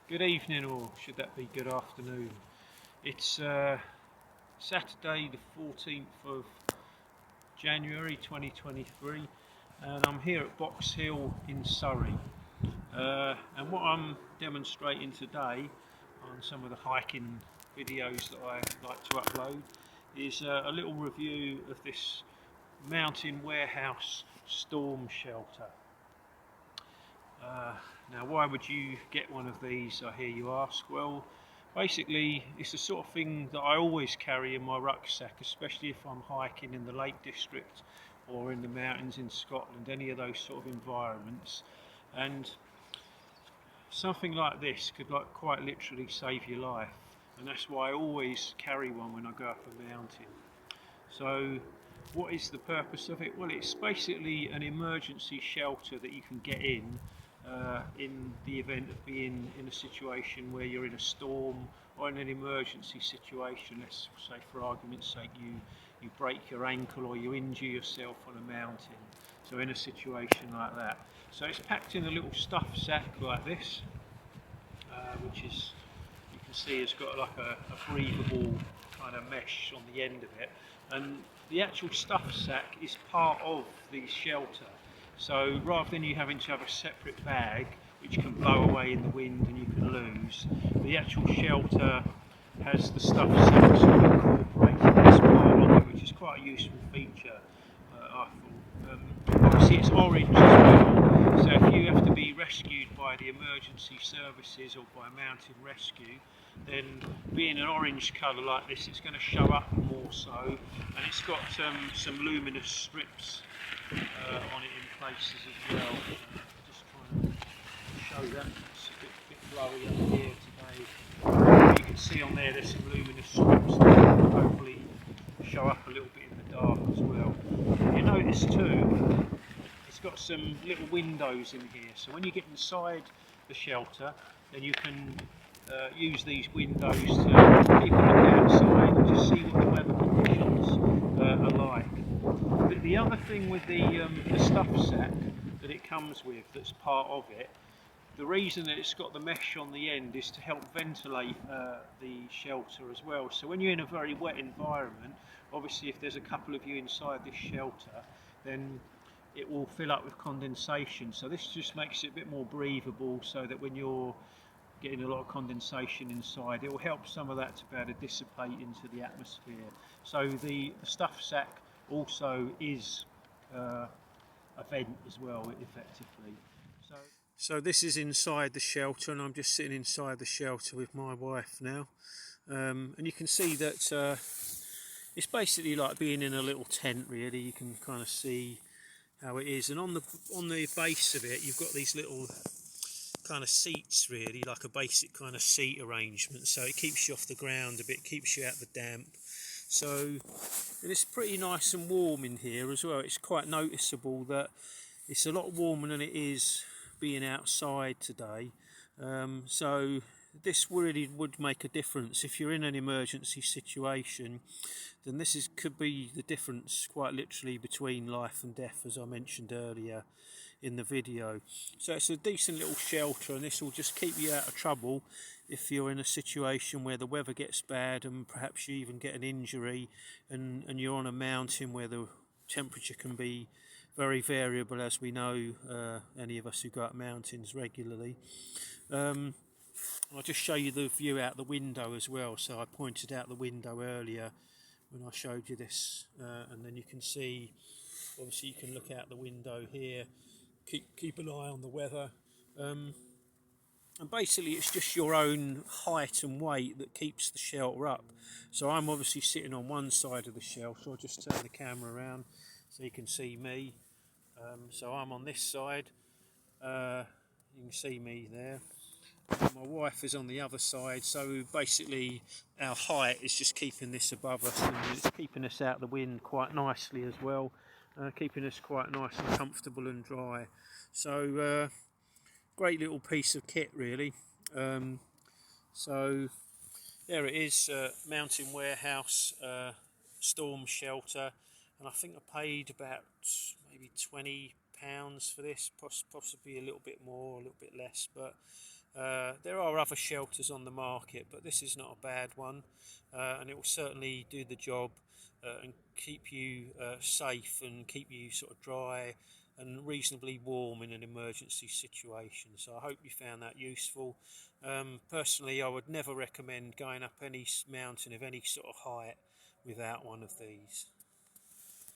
Good evening, or should that be good afternoon? It's Saturday, the 14th of January 2023, and I'm here at Box Hill in Surrey. And what I'm demonstrating today on some of the hiking videos that I like to upload is a little review of this Mountain Warehouse storm shelter. Now, why would you get one of these, I hear you ask? Well, basically, it's the sort of thing that I always carry in my rucksack, especially if I'm hiking in the Lake District or in the mountains in Scotland, any of those sort of environments. And something like this could quite literally save your life. And that's why I always carry one when I go up a mountain. So, what is the purpose of it? Well, it's basically an emergency shelter that you can get in the event of being in a situation where you're in a storm or in an emergency situation. Let's say, for argument's sake, you break your ankle or you injure yourself on a mountain. So in a situation like that. So it's packed in a little stuff sack like this, which is, you can see, has got like a breathable kind of mesh on the end of it, and the actual stuff sack is part of the shelter. So rather than you having to have a separate bag which can blow away in the wind and you can lose, the actual shelter has the stuff sack sort of incorporated as part of it, which is quite a useful feature, I thought. Obviously it's orange as well, so if you have to be rescued by the emergency services or by mountain rescue, then being an orange colour like this, it's going to show up more so, and it's got some luminous strips on it in places as well. Just trying to show that. It's a bit blurry up here today. You can see on there there's some luminous strips that hopefully show up a little bit in the dark as well. You notice too, it's got some little windows in here, so when you get inside the shelter, then you can use these windows to keep a look outside and just see what the weather conditions are like. The other thing with the stuff sack that it comes with, that's part of it, the reason that it's got the mesh on the end is to help ventilate the shelter as well. So when you're in a very wet environment, obviously if there's a couple of you inside this shelter, then it will fill up with condensation. So this just makes it a bit more breathable, so that when you're getting a lot of condensation inside, it will help some of that to be able to dissipate into the atmosphere. So the stuff sack also is a vent as well, effectively. So this is inside the shelter, and I'm just sitting inside the shelter with my wife now, and you can see that it's basically like being in a little tent really. You can kind of see how it is, and on the base of it you've got these little kind of seats, really, like a basic kind of seat arrangement, so it keeps you off the ground a bit, keeps you out the damp. So, and it's pretty nice and warm in here as well. It's quite noticeable that it's a lot warmer than it is being outside today. So this really would make a difference if you're in an emergency situation. Then this could be the difference, quite literally, between life and death, as I mentioned earlier in the video. So it's a decent little shelter, and this will just keep you out of trouble if you're in a situation where the weather gets bad and perhaps you even get an injury, and you're on a mountain where the temperature can be very variable, as we know, any of us who go up mountains regularly. I'll just show you the view out the window as well. So I pointed out the window earlier when I showed you this, and then you can see, obviously you can look out the window here, keep an eye on the weather, and basically it's just your own height and weight that keeps the shelter up. So I'm obviously sitting on one side of the shelter. I'll just turn the camera around so you can see me. So I'm on this side, you can see me there. My wife is on the other side, so basically our height is just keeping this above us, and it's keeping us out the wind quite nicely as well, keeping us quite nice and comfortable and dry. So great little piece of kit really. So there it is, Mountain Warehouse storm shelter, and I think I paid about maybe £20 for this, possibly a little bit more, a little bit less, but There are other shelters on the market, but this is not a bad one, and it will certainly do the job and keep you safe and keep you sort of dry and reasonably warm in an emergency situation. So I hope you found that useful. Personally, I would never recommend going up any mountain of any sort of height without one of these.